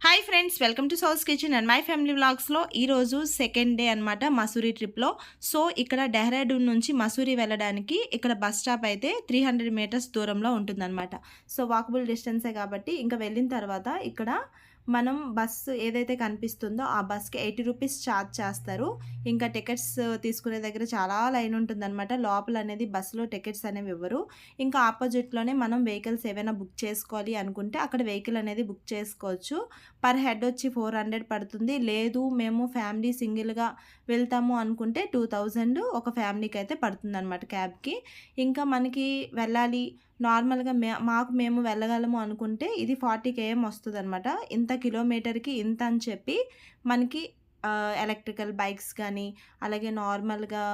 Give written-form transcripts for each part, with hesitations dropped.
Hi friends, welcome to సౌస్ kitchen and my family వ్లాగ్స్లో ఈరోజు సెకండ్ డే అనమాట మసూరి ట్రిప్లో. సో ఇక్కడ డెహ్రాడూన్ నుంచి మసూరి వెళ్ళడానికి ఇక్కడ బస్ స్టాప్ అయితే 300 మీటర్స్ దూరంలో ఉంటుందన్నమాట. సో వాకబుల్ డిస్టెన్సే కాబట్టి ఇంకా వెళ్ళిన తర్వాత ఇక్కడ మనం బస్సు ఏదైతే కనిపిస్తుందో ఆ బస్కి 80 రూపీస్ ఛార్జ్ చేస్తారు. ఇంకా టికెట్స్ తీసుకునే దగ్గర చాలా లైన్ ఉంటుందన్నమాట. లోపల అనేది బస్సులో టికెట్స్ అనేవి ఇవ్వరు. ఇంకా ఆపోజిట్లోనే మనం వెహికల్స్ ఏవైనా బుక్ చేసుకోవాలి అనుకుంటే అక్కడ వెహికల్ అనేది బుక్ చేసుకోవచ్చు. పర్ హెడ్ వచ్చి 400 పడుతుంది. లేదు మేము ఫ్యామిలీ సింగిల్గా వెళ్తాము అనుకుంటే 2000 ఒక ఫ్యామిలీకి అయితే పడుతుందన్నమాట క్యాబ్కి. ఇంకా మనకి వెళ్ళాలి నార్మల్గా మాకు మేము వెళ్ళగలము అనుకుంటే ఇది 40 km వస్తుందన్నమాట. ఇంత కిలోమీటర్కి ఇంత అని చెప్పి మనకి ఎలక్ట్రికల్ బైక్స్ కానీ అలాగే నార్మల్గా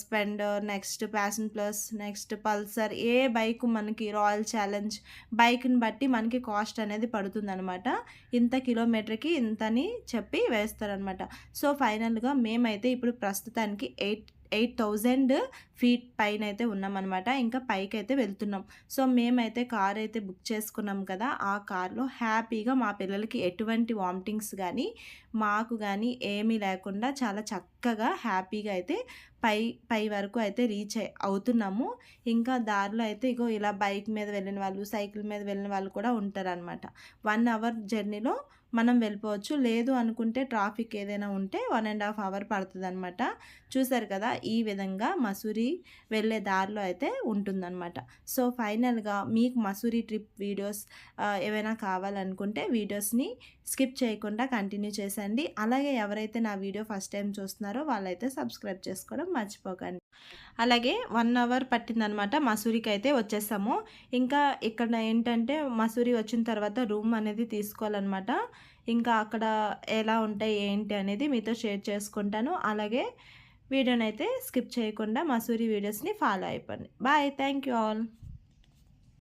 Splendor, next Passion Plus, next Pulsar, ఏ బైక్ మనకి రాయల్ ఛాలెంజ్ బైక్ని బట్టి మనకి కాస్ట్ అనేది పడుతుందనమాట. ఇంత కిలోమీటర్కి ఇంతని చెప్పి వేస్తారనమాట. సో ఫైనల్గా మేమైతే ఇప్పుడు ప్రస్తుతానికి 8,000 ఫీట్ పైన అయితే ఉన్నామన్నమాట. ఇంకా పైకి అయితే వెళ్తున్నాం. సో మేమైతే కార్ అయితే బుక్ చేసుకున్నాం కదా, ఆ కార్లో హ్యాపీగా మా పిల్లలకి ఎటువంటి వామిటింగ్స్ కానీ మాకు కానీ ఏమీ లేకుండా చాలా చక్కగా హ్యాపీగా అయితే పై వరకు అయితే రీచ్ అవుతున్నాము. ఇంకా దారిలో అయితే ఇగో ఇలా బైక్ మీద వెళ్ళిన వాళ్ళు, సైకిల్ మీద వెళ్ళిన వాళ్ళు కూడా ఉంటారనమాట. 1 అవర్ జర్నీలో మనం వెళ్ళిపోవచ్చు. లేదు అనుకుంటే ట్రాఫిక్ ఏదైనా ఉంటే 1.5 అవర్ పడుతుందన్నమాట. చూసారు కదా, ఈ విధంగా మసూరి వెళ్ళే దారిలో అయితే ఉంటుందన్నమాట. సో ఫైనల్గా మీకు మసూరి ట్రిప్ వీడియోస్ ఏవైనా కావాలనుకుంటే వీడియోస్ని స్కిప్ చేయకుండా కంటిన్యూ చేసండి. అలాగే ఎవరైతే నా వీడియో ఫస్ట్ టైం చూస్తున్నారో వాళ్ళైతే సబ్స్క్రైబ్ చేసుకోవడం మర్చిపోకండి. అలాగే 1 అవర్ పట్టిందనమాట మసూరికి అయితే వచ్చేసాము. ఇంకా ఇక్కడ ఏంటంటే మసూరి వచ్చిన తర్వాత రూమ్ అనేది తీసుకోవాలన్నమాట. ఇంకా అక్కడ ఎలా ఉంటాయి ఏంటి అనేది మీతో షేర్ చేసుకుంటాను. అలాగే వీడియోనైతే స్కిప్ చేయకుండా మసూరి వీడియోస్ని ఫాలో అయిపోండి. Bye, thank you all.